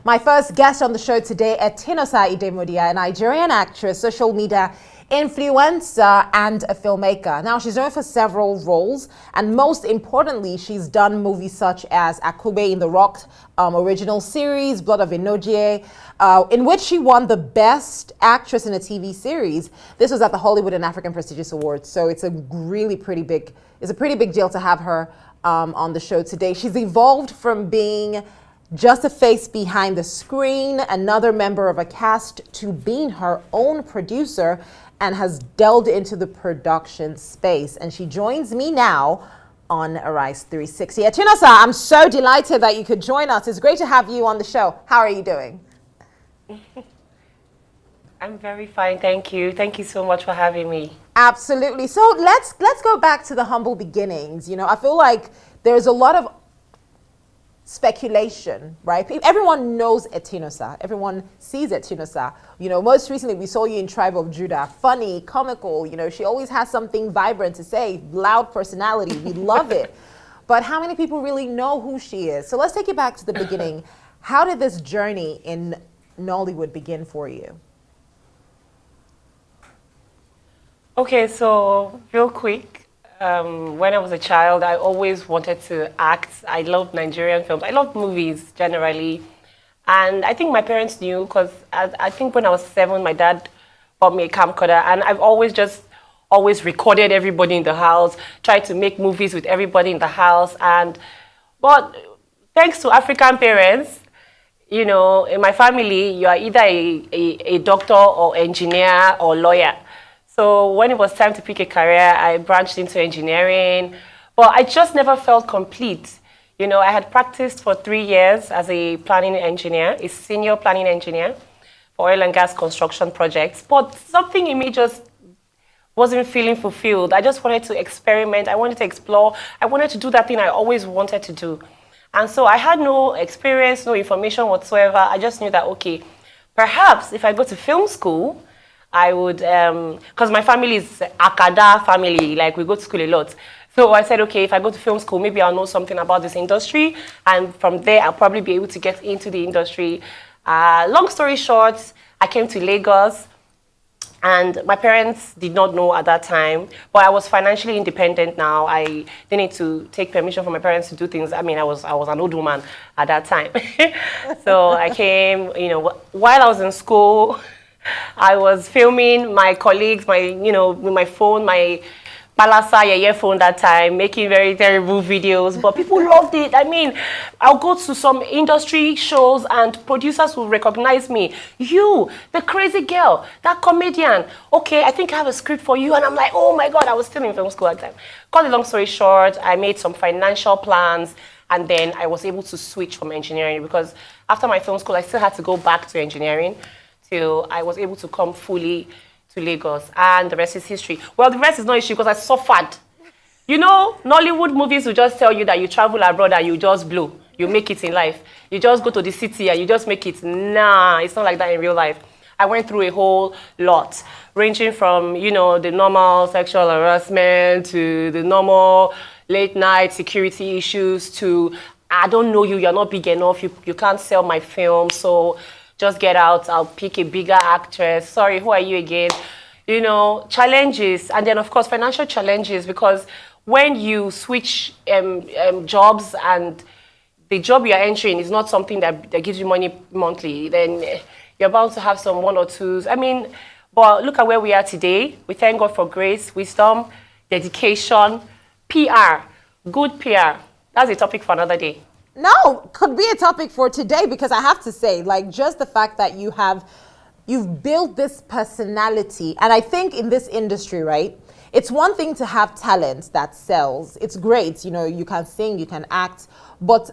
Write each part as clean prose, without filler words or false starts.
My first guest on the show today, Etinosa Idemudia, a Nigerian actress, social media influencer, and a filmmaker. Now, she's known for several roles, and most importantly, she's done movies such as Akube in the Rock original series, Blood of Inogie, in which she won the Best Actress in a TV Series. This was at the Hollywood and African Prestigious Awards, so it's a pretty big deal to have her on the show today. She's evolved from being just a face behind the screen, another member of a cast, to being her own producer, and has delved into the production space. And she joins me now on Arise 360. Etinosa, I'm so delighted that you could join us. It's great to have you on the show. How are you doing? I'm very fine, thank you. Thank you so much for having me. Absolutely. So let's go back to the humble beginnings. You know, I feel like there's a lot of speculation, right? Everyone knows Etinosa. Everyone sees Etinosa. You know, most recently we saw you in Tribe of Judah. Funny, comical, you know, she always has something vibrant to say, loud personality. We love it. But how many people really know who she is? So let's take it back to the beginning. How did this journey in Nollywood begin for you? Okay, so real quick, when I was a child, I always wanted to act. I loved Nigerian films. I loved movies generally. And I think my parents knew because I think when I was 7, my dad bought me a camcorder. And I've always recorded everybody in the house, tried to make movies with everybody in the house. But thanks to African parents, you know, in my family, you are either a doctor or engineer or lawyer. So when it was time to pick a career, I branched into engineering, but I just never felt complete. You know, I had practiced for 3 years as a planning engineer, a senior planning engineer for oil and gas construction projects, but something in me just wasn't feeling fulfilled. I just wanted to experiment, I wanted to explore, I wanted to do that thing I always wanted to do. And so I had no experience, no information whatsoever. I just knew that, okay, perhaps if I go to film school, I would, because my family is Akada family, like we go to school a lot. So I said, okay, if I go to film school, maybe I'll know something about this industry. And from there, I'll probably be able to get into the industry. Long story short, I came to Lagos. And my parents did not know at that time, but I was financially independent now. I didn't need to take permission from my parents to do things. I mean, I was an old woman at that time. So I came, you know, while I was in school, I was filming my colleagues, with my phone, my Palasa phone that time, making very terrible videos, but people loved it. I mean, I'll go to some industry shows and producers will recognize me. You, the crazy girl, that comedian. Okay, I think I have a script for you. And I'm like, oh my God, I was still in film school at the time. Cut the long story short, I made some financial plans and then I was able to switch from engineering because after my film school, I still had to go back to engineering till I was able to come fully to Lagos, and the rest is history. Well, the rest is no issue because I suffered. You know, Nollywood movies will just tell you that you travel abroad and you just blow. You make it in life. You just go to the city and you just make it. Nah, it's not like that in real life. I went through a whole lot, ranging from, you know, the normal sexual harassment to the normal late night security issues to, I don't know you, you're not big enough, you can't sell my film, so just get out, I'll pick a bigger actress. Sorry, who are you again? You know, challenges. And then, of course, financial challenges, because when you switch jobs and the job you're entering is not something that gives you money monthly, then you're bound to have some one or twos. I mean, but look at where we are today. We thank God for grace, wisdom, dedication, PR, good PR. That's a topic for another day. No, could be a topic for today because I have to say, like, just the fact that you've built this personality, and I think in this industry, right, it's one thing to have talent that sells. It's great, you know, you can sing, you can act, but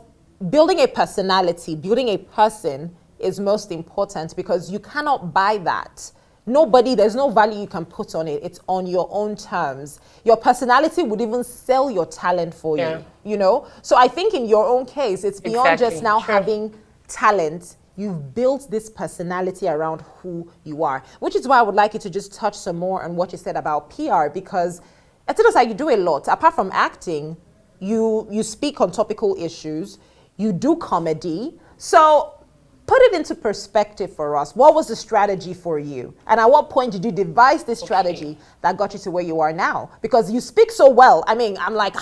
building a personality, building a person is most important because you cannot buy that. There's no value you can put on it. It's on your own terms. Your personality would even sell your talent for you, you know? So I think in your own case, it's beyond just now having talent. You've built this personality around who you are, which is why I would like you to just touch some more on what you said about PR, because it seems like you do a lot. Apart from acting, you speak on topical issues, you do comedy. So put it into perspective for us. What was the strategy for you? And at what point did you devise this strategy that got you to where you are now? Because you speak so well. I mean, I'm like,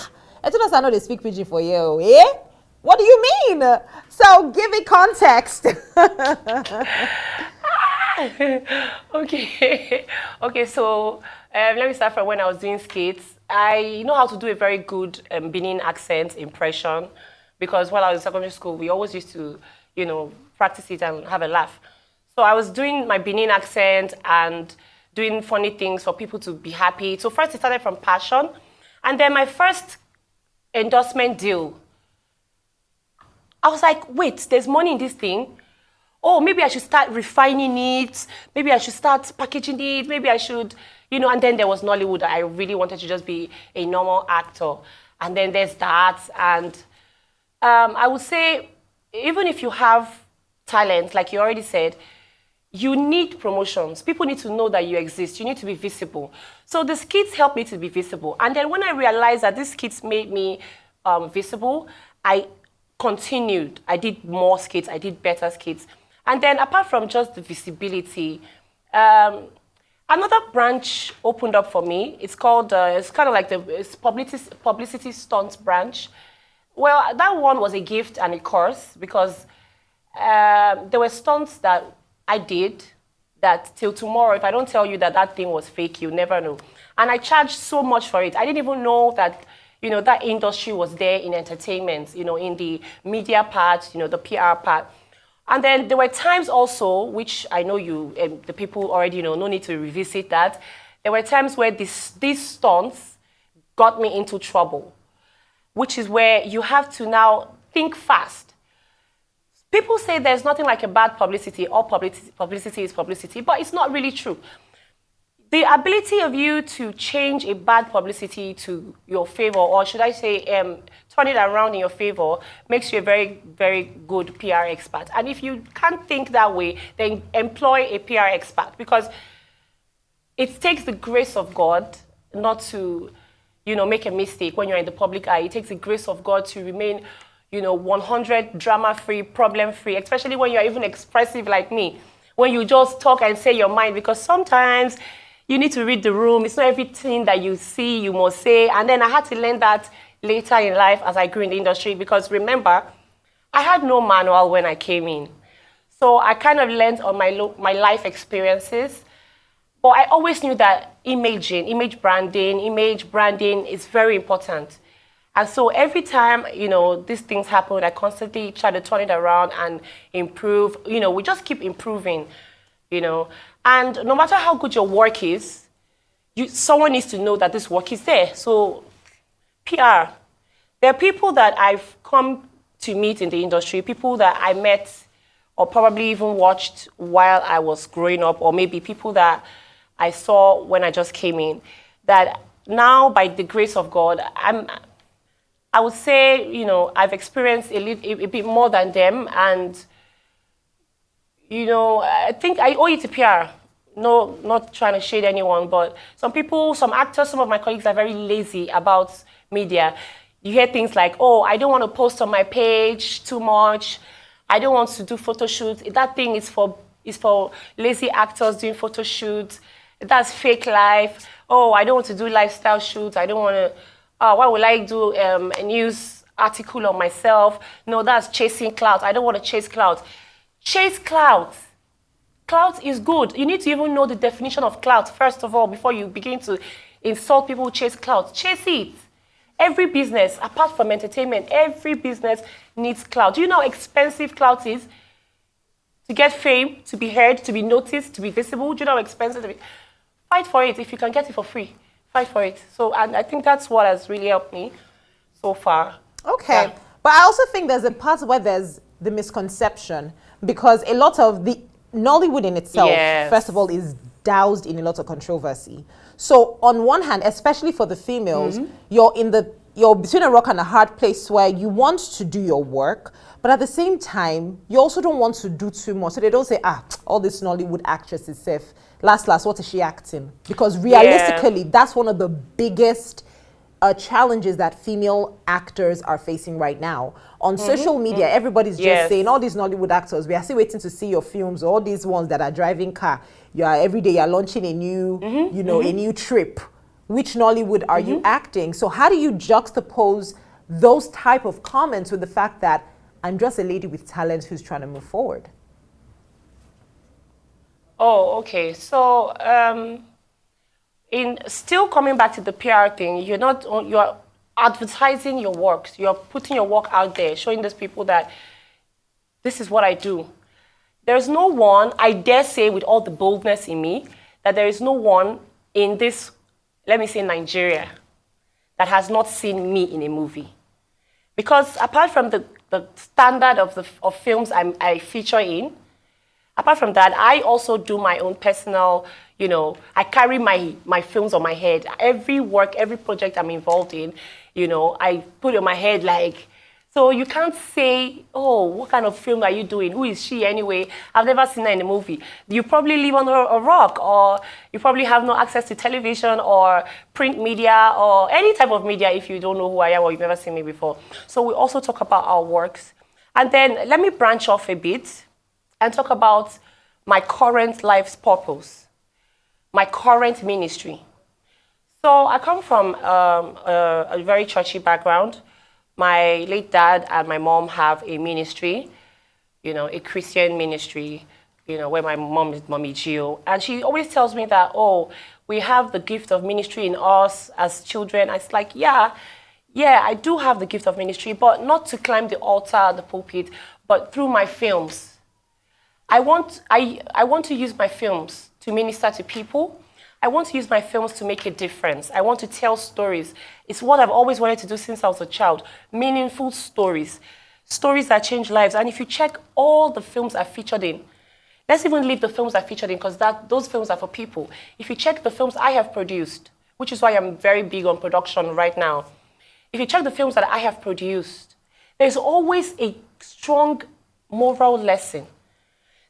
Etinosa, I know they speak pidgin for you. Eh? What do you mean? So give it context. Okay. Okay, so let me start from when I was doing skits. I know how to do a very good Benin accent impression because while I was in secondary school, we always used to, practice it and have a laugh. So I was doing my Benin accent and doing funny things for people to be happy. So first it started from passion. And then my first endorsement deal, I was like, wait, there's money in this thing. Oh, maybe I should start refining it. Maybe I should start packaging it. Maybe I should, and then there was Nollywood. I really wanted to just be a normal actor. And then there's that. And I would say, even if you have talent, like you already said, you need promotions. People need to know that you exist. You need to be visible. So the skits helped me to be visible. And then when I realized that these skits made me visible, I continued. I did more skits. I did better skits. And then apart from just the visibility, another branch opened up for me. It's called, it's kind of like it's publicity stunts branch. Well, that one was a gift and a curse because there were stunts that I did that till tomorrow, if I don't tell you that that thing was fake, you'll never know. And I charged so much for it. I didn't even know that, that industry was there in entertainment, in the media part, the PR part. And then there were times also, which I know the people already know, no need to revisit that. There were times where these stunts got me into trouble, which is where you have to now think fast. People say there's nothing like a bad publicity. All publicity is publicity, but it's not really true. The ability of you to change a bad publicity to your favor, or should I say, turn it around in your favor, makes you a very, very good PR expert. And if you can't think that way, then employ a PR expert because it takes the grace of God not to, make a mistake when you're in the public eye. It takes the grace of God to remain 100 drama-free, problem-free, especially when you're even expressive like me, when you just talk and say your mind, because sometimes you need to read the room. It's not everything that you see, you must say. And then I had to learn that later in life as I grew in the industry, because remember, I had no manual when I came in. So I kind of learned on my life experiences. But I always knew that image branding is very important. And so every time, these things happen, I constantly try to turn it around and improve. We just keep improving, And no matter how good your work is, someone needs to know that this work is there. So PR. There are people that I've come to meet in the industry, people that I met or probably even watched while I was growing up, or maybe people that I saw when I just came in, that now, by the grace of God, I would say, I've experienced a bit more than them. And, I think I owe it to PR. No, not trying to shade anyone, but some actors, some of my colleagues are very lazy about media. You hear things like, oh, I don't want to post on my page too much. I don't want to do photo shoots. That thing is for lazy actors doing photo shoots. That's fake life. Oh, I don't want to do lifestyle shoots. I don't want to... why would I do a news article on myself? No, that's chasing clout. I don't want to chase clout. Chase clout. Clout is good. You need to even know the definition of clout, first of all, before you begin to insult people who chase clout. Chase it. Every business, apart from entertainment, every business needs clout. Do you know how expensive clout is? To get fame, to be heard, to be noticed, to be visible. Do you know how expensive it is? Fight for it. If you can get it for free, fight for it. So, and I think that's what has really helped me so far. Okay. Yeah. But I also think there's a part where there's the misconception, because a lot of the Nollywood in itself, first of all, is doused in a lot of controversy. So on one hand, especially for the females, you're between a rock and a hard place where you want to do your work, but at the same time, you also don't want to do too much. So they don't say, all this Nollywood actress is safe. Last, what is she acting? Because realistically, that's one of the biggest challenges that female actors are facing right now. On social media, everybody's just saying, all these Nollywood actors, we are still waiting to see your films, all these ones that are driving car. You are every day you're launching a new, you know, a new trip. Which Nollywood are you acting? So how do you juxtapose those type of comments with the fact that I'm just a lady with talent who's trying to move forward? Oh, okay. So, in still coming back to the PR thing, you're advertising your works. You're putting your work out there, showing those people that this is what I do. There's no one, I dare say with all the boldness in me, that there is no one in this, let me say Nigeria, that has not seen me in a movie. Because apart from the standard of films I feature in, apart from that, I also do my own personal, you know, I carry my films on my head. Every work, every project I'm involved in, you know, I put it on my head like, so you can't say, oh, what kind of film are you doing? Who is she anyway? I've never seen her in a movie. You probably live under a rock, or you probably have no access to television or print media or any type of media if you don't know who I am or you've never seen me before. So we also talk about our works. And then let me branch off a bit and talk about my current life's purpose, my current ministry. So I come from a very churchy background. My late dad and my mom have a ministry, you know, a Christian ministry, you know, where my mom is Mommy Gio. And she always tells me that, oh, we have the gift of ministry in us as children. It's like, yeah, I do have the gift of ministry, but not to climb the altar, the pulpit, but through my films. I want to use my films to minister to people. I want to use my films to make a difference. I want to tell stories. It's what I've always wanted to do since I was a child. Meaningful stories. Stories that change lives. And if you check all the films I featured in, let's even leave the films I featured in because those films are for people. If you check the films I have produced, which is why I'm very big on production right now. If you check the films that I have produced, there's always a strong moral lesson.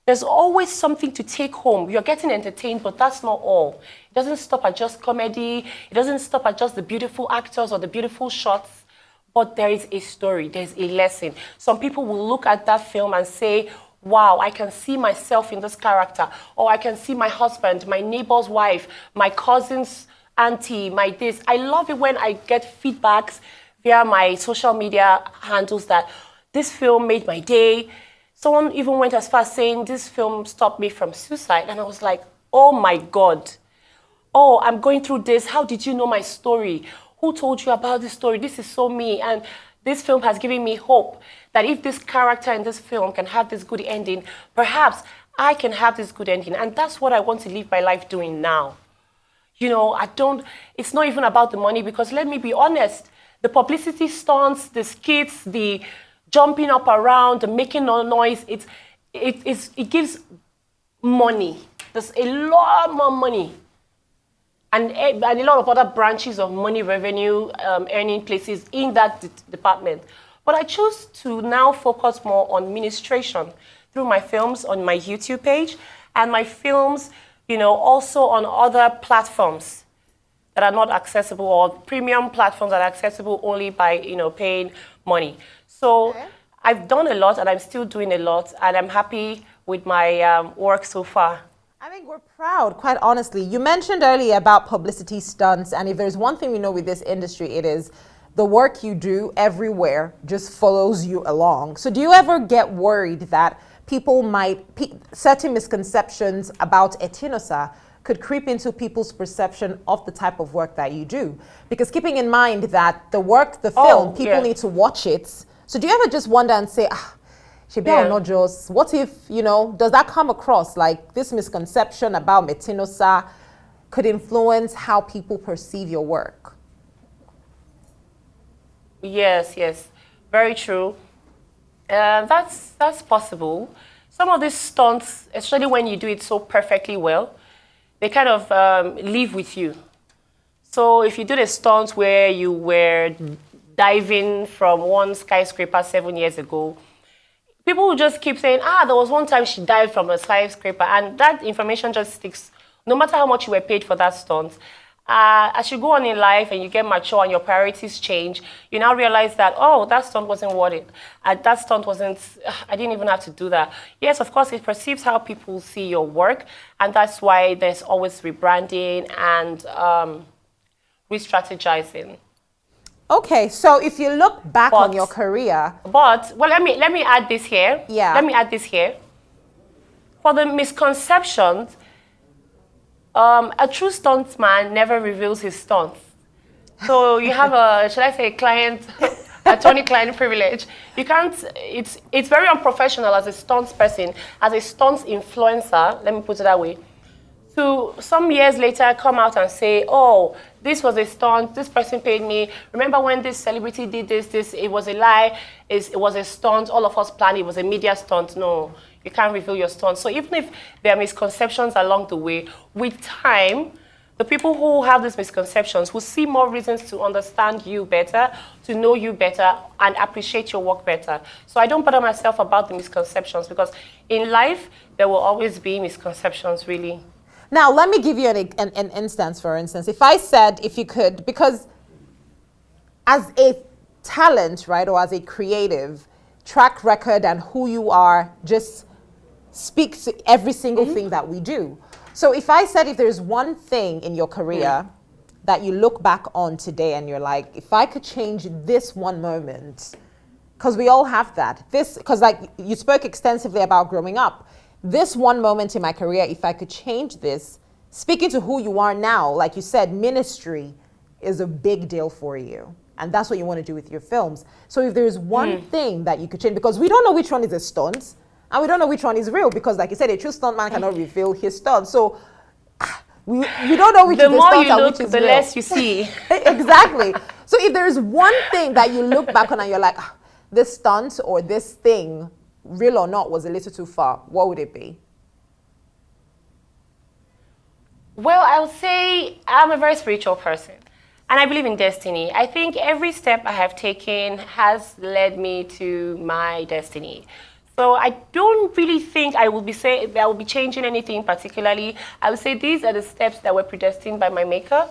There's always something to take home. You're getting entertained, but that's not all. It doesn't stop at just comedy. It doesn't stop at just the beautiful actors or the beautiful shots. But there is a story. There's a lesson. Some people will look at that film and say, wow, I can see myself in this character. Or I can see my husband, my neighbor's wife, my cousin's auntie, my this. I love it when I get feedbacks via my social media handles that this film made my day. Someone even went as far as saying, this film stopped me from suicide. And I was like, oh my God. Oh, I'm going through this. How did you know my story? Who told you about this story? This is so me. And this film has given me hope that if this character in this film can have this good ending, perhaps I can have this good ending. And that's what I want to live my life doing now. You know, it's not even about the money because let me be honest, the publicity stunts, the skits, the jumping up around, making no noise, it gives money. There's a lot more money. And a lot of other branches of money revenue earning places in that department. But I chose to now focus more on ministration through my films on my YouTube page and my films, you know, also on other platforms that are not accessible or premium platforms that are accessible only by, you know, paying money. So okay. I've done a lot and I'm still doing a lot and I'm happy with my work so far. I think we're proud, quite honestly. You mentioned earlier about publicity stunts, and if there's one thing we know with this industry, it is the work you do everywhere just follows you along. So do you ever get worried that people certain misconceptions about Etinosa could creep into people's perception of the type of work that you do? Because keeping in mind that the film, people need to watch it. So do you ever just wonder and say, not just, what if, you know, does that come across like this misconception about Etinosa could influence how people perceive your work? Yes, very true. That's possible. Some of these stunts, especially when you do it so perfectly well, they kind of live with you. So if you do the stunts where you were diving from one skyscraper 7 years ago, people will just keep saying, there was one time she dived from a skyscraper, and that information just sticks. No matter how much you were paid for that stunt, As you go on in life and you get mature and your priorities change, you now realize that, oh, that stunt wasn't worth it. That stunt wasn't, I didn't even have to do that. Yes, of course, it perceives how people see your work, and that's why there's always rebranding and re-strategizing. Okay, so if you look back on your career. Well, let me add this here. Yeah. Let me add this here. For the misconceptions, a true stuntman never reveals his stunts. So you have should I say, attorney-client privilege. You can't. It's very unprofessional as a stunts person, as a stunts influencer. Let me put it that way. To some years later come out and say, oh, this was a stunt, this person paid me. Remember when this celebrity did this, it was a lie, it was a stunt, all of us planned, it was a media stunt. No, you can't reveal your stunt. So even if there are misconceptions along the way, with time, the people who have these misconceptions will see more reasons to understand you better, to know you better, and appreciate your work better. So I don't bother myself about the misconceptions, because in life, there will always be misconceptions, really. Now, let me give you an instance, for instance. If I said, if you could, because as a talent, right, or as a creative, track record and who you are just speaks to every single thing that we do. So if I said, if there's one thing in your career that you look back on today and you're like, if I could change this one moment, because we all have that. Because like you spoke extensively about growing up. This one moment in my career, if I could change this, speaking to who you are now, like you said, ministry is a big deal for you. And that's what you want to do with your films. So if there's one thing that you could change, because we don't know which one is a stunt, and we don't know which one is real, because like you said, a true stuntman cannot reveal his stunt. So you don't know which is a stunt and which is real. The less you see. Exactly. So if there's one thing that you look back on and you're like, this stunt or this thing, real or not, was a little too far, what would it be? Well, I would say I'm a very spiritual person, and I believe in destiny. I think every step I have taken has led me to my destiny. So I don't really think I will be changing anything particularly. I would say these are the steps that were predestined by my maker.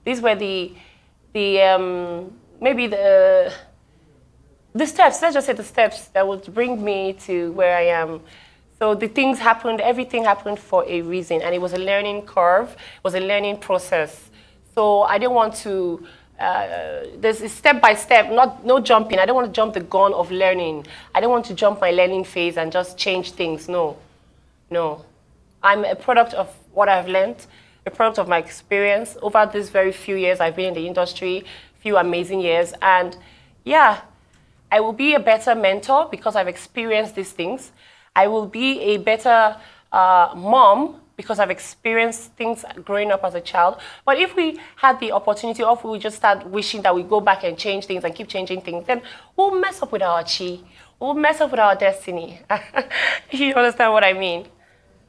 These were the steps, let's just say the steps that would bring me to where I am. So everything happened for a reason, and it was a learning curve, it was a learning process. So I didn't want to, there's a step by step, no jumping. I don't want to jump the gun of learning. I don't want to jump my learning phase and just change things, no. I'm a product of what I've learned, a product of my experience. Over these very few years I've been in the industry, few amazing years, and yeah, I will be a better mentor because I've experienced these things. I will be a better mom because I've experienced things growing up as a child. But if we had the opportunity, or if we just start wishing that we go back and change things and keep changing things, then we'll mess up with our chi. We'll mess up with our destiny. You understand what I mean?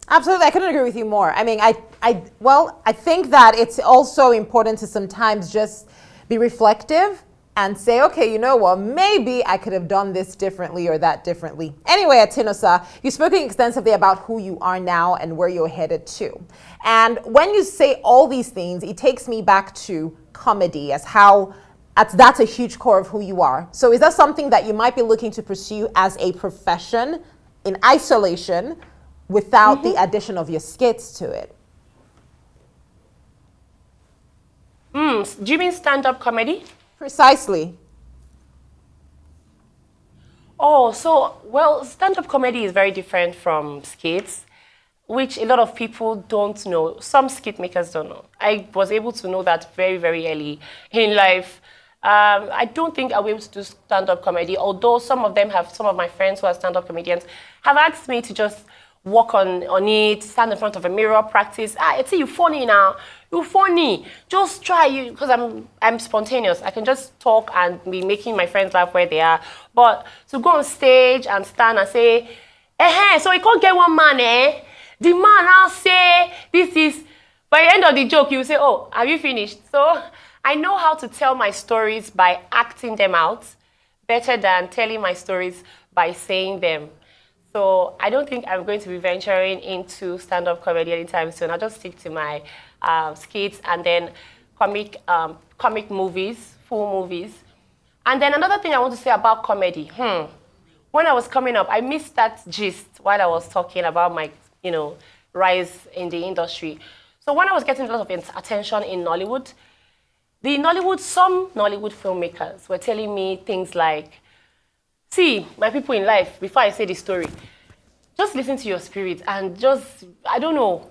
Absolutely, I couldn't agree with you more. I mean, I think that it's also important to sometimes just be reflective and say, okay, you know what, maybe I could have done this differently or that differently. Anyway, Etinosa, you've spoken extensively about who you are now and where you're headed to. And when you say all these things, it takes me back to comedy as how that's a huge core of who you are. So is that something that you might be looking to pursue as a profession in isolation without the addition of your skits to it? Do you mean stand-up comedy? Precisely. Oh, so, well, stand-up comedy is very different from skits, which a lot of people don't know. Some skit makers don't know. I was able to know that very, very early in life. I don't think I'll be able to do stand-up comedy, although some of my friends who are stand-up comedians have asked me to just work on it, stand in front of a mirror, practice. It's you funny now. You're funny. Just try, because I'm spontaneous. I can just talk and be making my friends laugh where they are. But to go on stage and stand and say, so you can't get one man, eh? The man now say, this is, by the end of the joke, you say, oh, have you finished? So I know how to tell my stories by acting them out better than telling my stories by saying them. So I don't think I'm going to be venturing into stand-up comedy anytime soon. I'll just stick to my skits and then comic movies, full movies. And then another thing I want to say about comedy. When I was coming up, I missed that gist while I was talking about my, rise in the industry. So when I was getting a lot of attention in Nollywood, some Nollywood filmmakers were telling me things like, see, my people in life, before I say the story, just listen to your spirit and just, I don't know,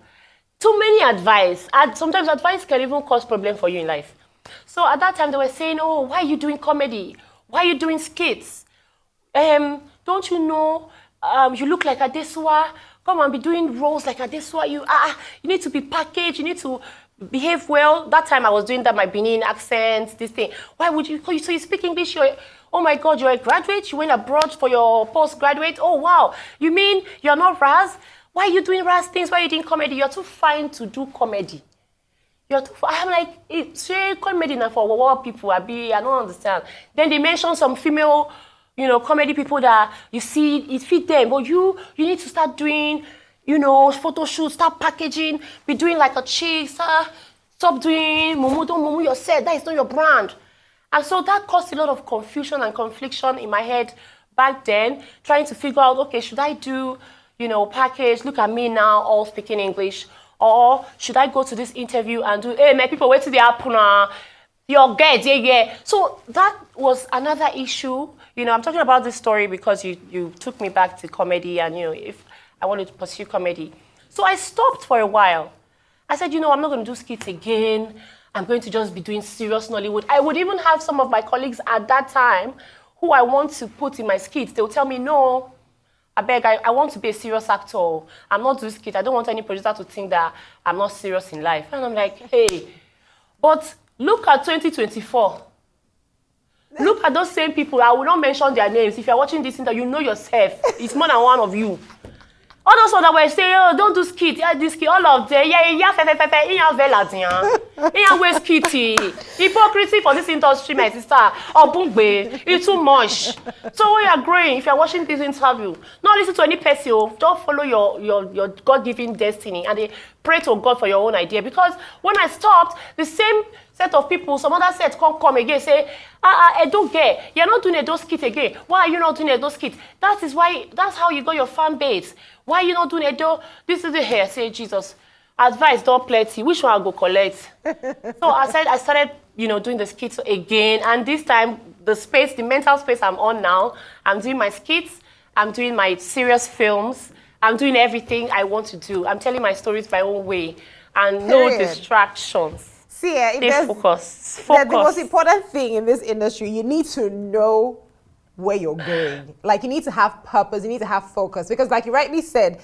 too many advice. And sometimes advice can even cause problem for you in life. So at that time, they were saying, oh, why are you doing comedy? Why are you doing skits? Don't you know, you look like Adesua. Come and be doing roles like Adesua. You need to be packaged. You need to behave well. That time I was doing that, my Benin accent, this thing. Why would you, so you speak English, oh my God, you're a graduate? You went abroad for your postgraduate? Oh, wow. You mean you're not Raz? Why are you doing Raz things? Why are you doing comedy? You're too fine to do comedy. I'm like, say comedy now for what people I don't understand. Then they mention some female, comedy people that you see, it fit them. But you need to start doing, photo shoots, start packaging, be doing like a chick, stop doing mumu, don't mumu yourself, that is not your brand. And so that caused a lot of confusion and confliction in my head back then, trying to figure out, okay, should I do, package, look at me now, all speaking English, or should I go to this interview and do, hey, my people, wait till they happen, you're good, yeah. So that was another issue. I'm talking about this story because you took me back to comedy and, if I wanted to pursue comedy. So I stopped for a while. I said, I'm not going to do skits again. I'm going to just be doing serious Nollywood. I would even have some of my colleagues at that time who I want to put in my skits. They'll tell me, no, I beg, I want to be a serious actor. I'm not doing skits. I don't want any producer to think that I'm not serious in life. And I'm like, hey, but look at 2024. Look at those same people. I will not mention their names. If you're watching this interview, you know yourself. It's more than one of you. All those ones that were saying, oh, don't do skit, do skit, all of them, hypocrisy for this industry, my sister. Oh, bungbe, it's too much. So when you're growing, if you're watching this interview, don't listen to any person, don't follow your God-given destiny, and they pray to God for your own idea. Because when I stopped, the same set of people, some other set come again, say, Edo get, you're not doing Edo skit again. Why are you not doing Edo skit? That's how you got your fan base. Why are you not doing Edo? This is the hair, say Jesus. Advice, don't plenty. Which one I go collect? So I started, doing the skits again. And this time, the mental space I'm on now, I'm doing my skits, I'm doing my serious films, I'm doing everything I want to do. I'm telling my stories my own way. And no distractions. See, focus. The most important thing in this industry, you need to know where you're going. Like, you need to have purpose, you need to have focus. Because like you rightly said,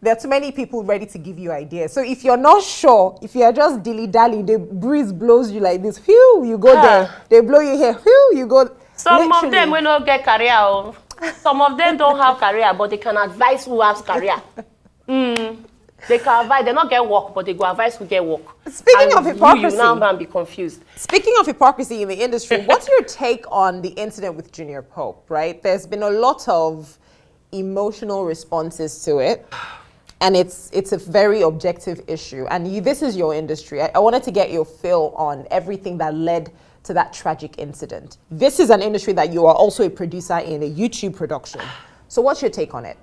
there are too many people ready to give you ideas. So if you're not sure, if you're just dilly-dally, the breeze blows you like this, phew, you go there. They blow you here, phew, you go. Some of them will not get career. Some of them don't have career, but they can advise who has career. They can advise, they not get work, but they go advise who get work. Speaking of hypocrisy, you now man be confused. Speaking of hypocrisy in the industry, what's your take on the incident with Junior Pope, right? There's been a lot of emotional responses to it, and it's a very objective issue. And this is your industry. I wanted to get your feel on everything that led to that tragic incident. This is an industry that you are also a producer in, a YouTube production. So what's your take on it?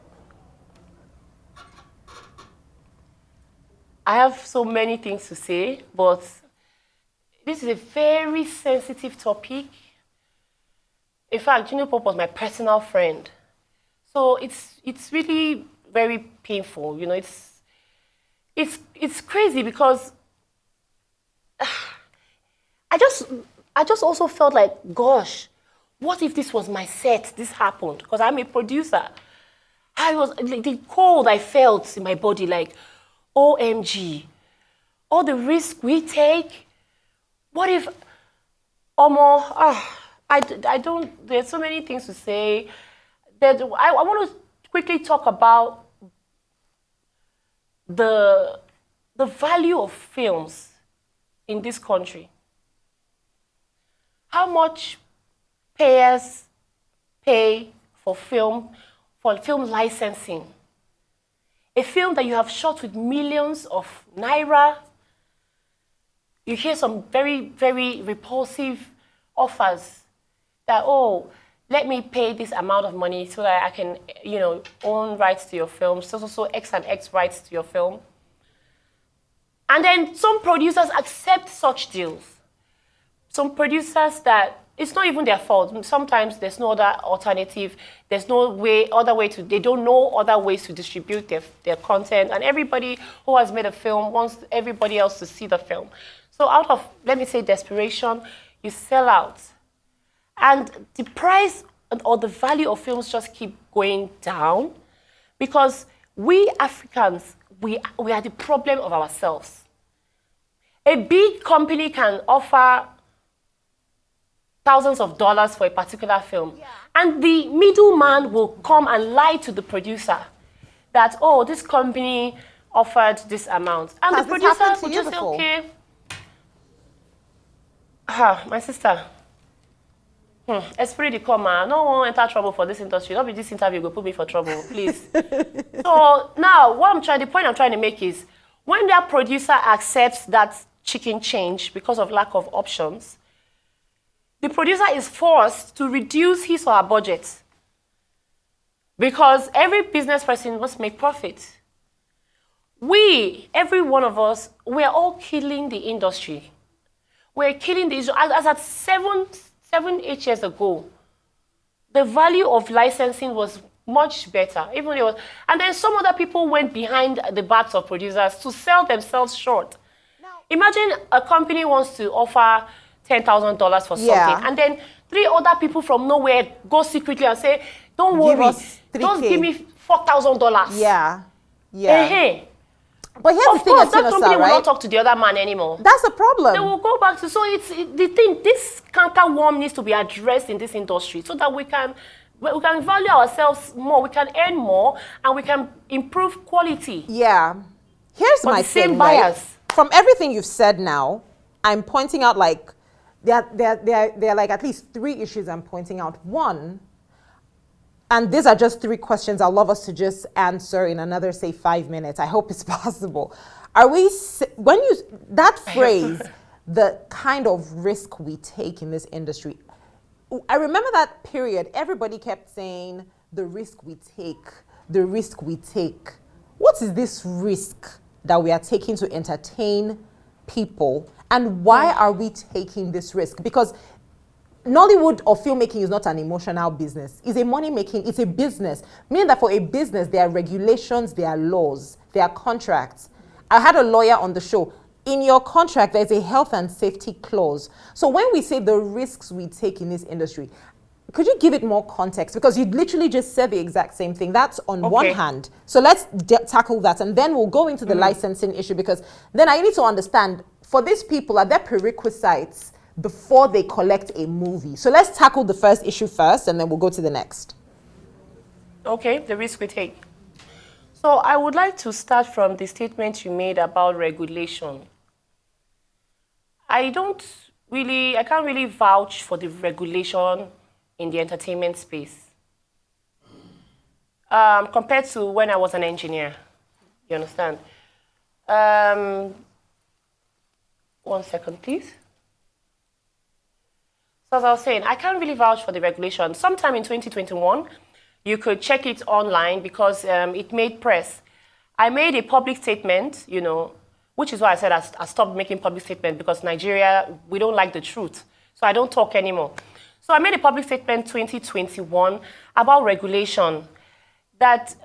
I have so many things to say, but this is a very sensitive topic. In fact, Junior Pope was my personal friend. So it's really very painful. It's crazy because I just also felt like, gosh, what if this was my set, this happened? Because I'm a producer. The cold I felt in my body, like, OMG, all the risk we take. What if, I don't, there's so many things to say. That I want to quickly talk about the value of films in this country. How much payers pay for film licensing. A film that you have shot with millions of naira, you hear some very, very repulsive offers that, oh, let me pay this amount of money so that I can, own rights to your film, so X and X rights to your film. And then some producers accept such deals. Some producers that it's not even their fault. Sometimes there's no other alternative. There's no other way to, they don't know other ways to distribute their content. And everybody who has made a film wants everybody else to see the film. So out of, let me say, desperation, you sell out. And the price or the value of films just keep going down because we Africans, we are the problem of ourselves. A big company can offer thousands of dollars for a particular film. Yeah. And the middleman will come and lie to the producer that, oh, this company offered this amount. And the producer will just say, okay. My sister. Esprit de comma. No one enter trouble for this industry. Not be this interview go put me for trouble, please. So now, the point I'm trying to make is, when that producer accepts that chicken change because of lack of options, the producer is forced to reduce his or her budget because every business person must make profit. Every one of us, we are all killing the industry. We're killing the industry. As at 8 years ago, the value of licensing was much better. And then some other people went behind the backs of producers to sell themselves short. Now, imagine a company wants to offer $10,000 for something, and then 3 other people from nowhere go secretly and say, "Don't worry, just give me $4,000." Yeah. But here's the thing, that company will not talk to the other man anymore. That's a problem. They will go back to, the thing, this canker-worm needs to be addressed in this industry so that we can value ourselves more, we can earn more, and we can improve quality. Yeah. Here's my thing, right? From everything you've said now, I'm pointing out there are like at least 3 issues I'm pointing out. One, and these are just 3 questions I'd love us to just answer in another, say, 5 minutes. I hope it's possible. That phrase, the kind of risk we take in this industry, I remember that period, everybody kept saying, the risk we take, the risk we take. What is this risk that we are taking to entertain people? And why are we taking this risk? Because Nollywood or filmmaking is not an emotional business. It's a money-making, it's a business. Meaning that for a business, there are regulations, there are laws, there are contracts. I had a lawyer on the show. In your contract, there's a health and safety clause. So when we say the risks we take in this industry, could you give it more context? Because you literally just said the exact same thing. That's on one hand. So let's tackle that. And then we'll go into the licensing issue, because then I need to understand, for these people, are there prerequisites before they collect a movie? So let's tackle the first issue first, and then we'll go to the next. Okay, the risk we take. So I would like to start from the statement you made about regulation. I can't really vouch for the regulation in the entertainment space compared to when I was an engineer. You understand? 1 second, please. So as I was saying, I can't really vouch for the regulation. Sometime in 2021, you could check it online because it made press. I made a public statement, which is why I said I stopped making public statements, because Nigeria, we don't like the truth. So I don't talk anymore. So I made a public statement 2021 about regulation, that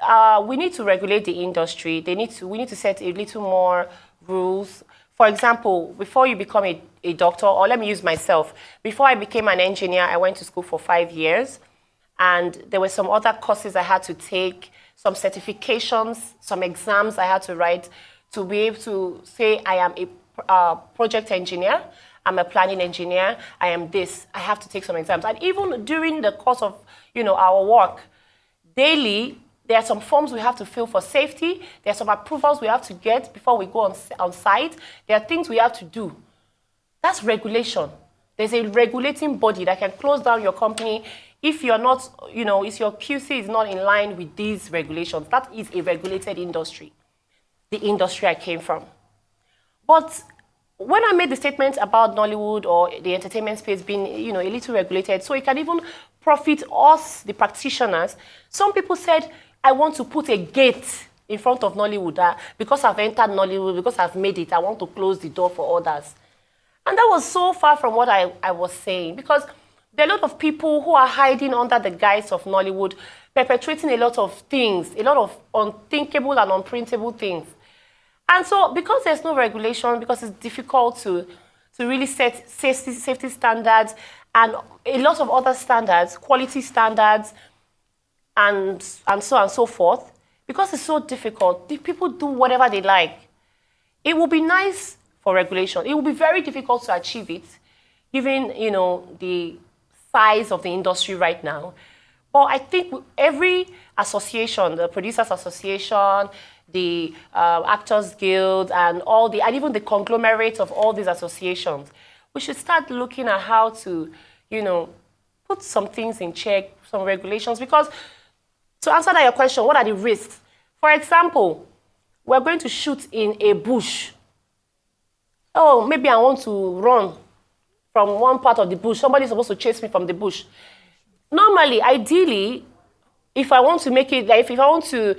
we need to regulate the industry. We need to set a little more rules. For example, before you become a doctor, or let me use myself. Before I became an engineer, I went to school for 5 years. And there were some other courses I had to take, some certifications, some exams I had to write to be able to say I am a project engineer, I'm a planning engineer, I am this. I have to take some exams. And even during the course of our work, daily, there are some forms we have to fill for safety. There are some approvals we have to get before we go on site. There are things we have to do. That's regulation. There's a regulating body that can close down your company if you're not, if your QC is not in line with these regulations. That is a regulated industry, the industry I came from. But when I made the statement about Nollywood or the entertainment space being, a little regulated, so it can even profit us, the practitioners, some people said, I want to put a gate in front of Nollywood. Because I've entered Nollywood, because I've made it, I want to close the door for others. And that was so far from what I was saying, because there are a lot of people who are hiding under the guise of Nollywood, perpetrating a lot of things, a lot of unthinkable and unprintable things. And so, because there's no regulation, because it's difficult to really set safety standards and a lot of other standards, quality standards, and so on and so forth, because it's so difficult, the people do whatever they like. It will be nice for regulation. It will be very difficult to achieve it, given, the size of the industry right now. But I think every association, the Producers Association, the Actors Guild, and even the conglomerate of all these associations, we should start looking at how to, put some things in check, some regulations. Because to answer that your question, what are the risks? For example, we're going to shoot in a bush. Oh, maybe I want to run from one part of the bush. Somebody's supposed to chase me from the bush. Normally, ideally, if I want to make it, if I want to,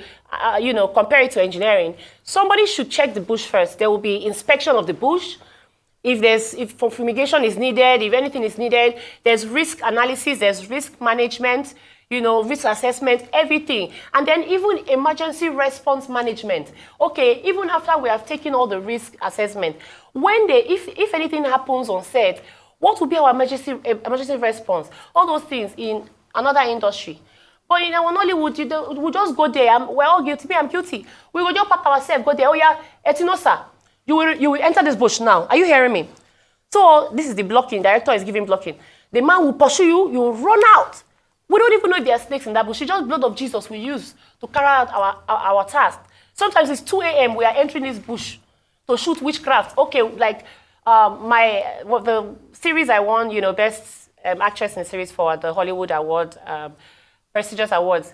compare it to engineering, somebody should check the bush first. There will be inspection of the bush. If fumigation is needed, if anything is needed, there's risk analysis, there's risk management, risk assessment, everything. And then even emergency response management. Okay, even after we have taken all the risk assessment, if anything happens on set, what will be our emergency response? All those things in another industry. But in our Nollywood, we just go there. We're all guilty. Me, I'm guilty. We will just pack ourselves, go there. Oh yeah, Etinosa, you will enter this bush now. Are you hearing me? So this is the blocking. Director is giving blocking. The man will pursue you. You will run out. We don't even know if there are snakes in that bush. It's just blood of Jesus we use to carry out our task. Sometimes it's 2 a.m. We are entering this bush to shoot witchcraft. Okay, like the series I won, best actress in series for the Hollywood Award, prestigious awards.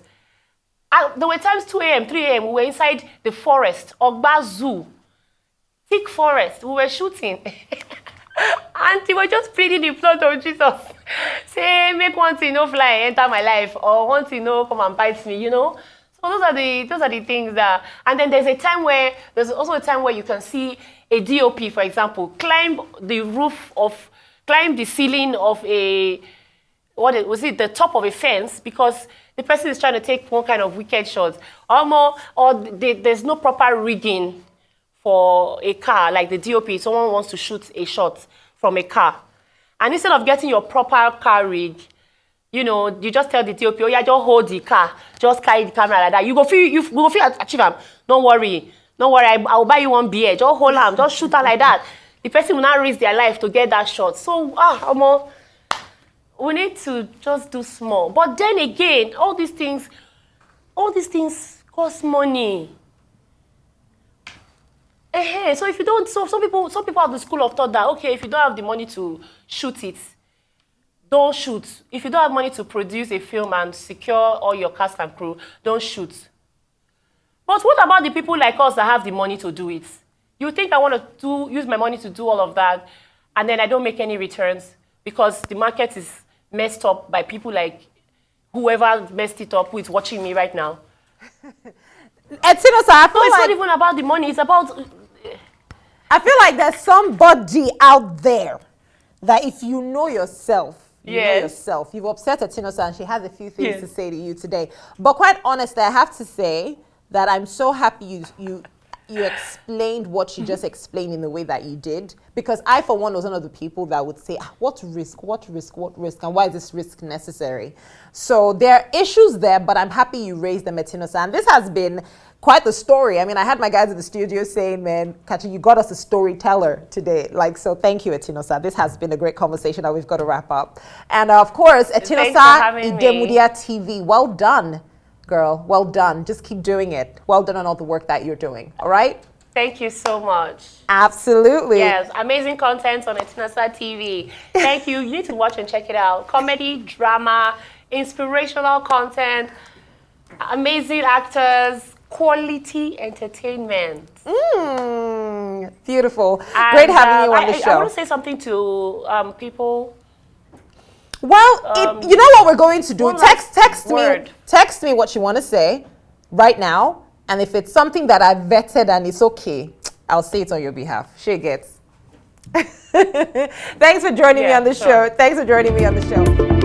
There were times 2 a.m., 3 a.m. We were inside the forest, Ogba Zoo, thick forest. We were shooting. And they were just pleading the blood of Jesus. Say, make one thing no fly enter my life, or one thing no come and bite me, So those are the things that. And then there's also a time where you can see a DOP, for example, climb the ceiling of the top of a fence, because the person is trying to take one kind of wicked shot, there's no proper rigging for a car, like the DOP, someone wants to shoot a shot from a car. And instead of getting your proper car rig, you just tell the DOP, oh yeah, just hold the car, just carry the camera like that. You go feel achieve them. Don't worry, I will buy you one beer. Just hold them, just shoot her like that. The person will not risk their life to get that shot. So, we need to just do small. But then again, all these things cost money. So if you don't, some people have the school of thought that, okay, if you don't have the money to shoot it, don't shoot. If you don't have money to produce a film and secure all your cast and crew, don't shoot. But what about the people like us that have the money to do it? You think I want to use my money to do all of that, and then I don't make any returns because the market is messed up by people like whoever messed it up who is watching me right now? Etinosa, it's not even about the money. It's about... I feel like there's somebody out there that if you know yourself, you've upset Etinosa and she has a few things to say to you today. But quite honestly, I have to say that I'm so happy you explained what you just explained in the way that you did, because I, for one, was one of the people that would say, what risk, and why is this risk necessary? So there are issues there, but I'm happy you raised them, Etinosa. And this has been quite the story. I mean, I had my guys in the studio saying, man, Kachi, you got us a storyteller today. So thank you, Etinosa. This has been a great conversation that we've got to wrap up. And of course, Etinosa, Idemudia TV, well done. Girl, well done. Just keep doing it. Well done on all the work that you're doing. All right? Thank you so much. Absolutely. Yes, amazing content on Etinosa TV. Thank you. You need to watch and check it out. Comedy, drama, inspirational content, amazing actors, quality entertainment. Beautiful. And, Great having you on the show. I want to say something to people. Well, you know what we're going to do? Text me what you want to say right now. And if it's something that I've vetted and it's okay, I'll say it on your behalf. She gets. Thanks for joining me on the show. Thanks for joining me on the show.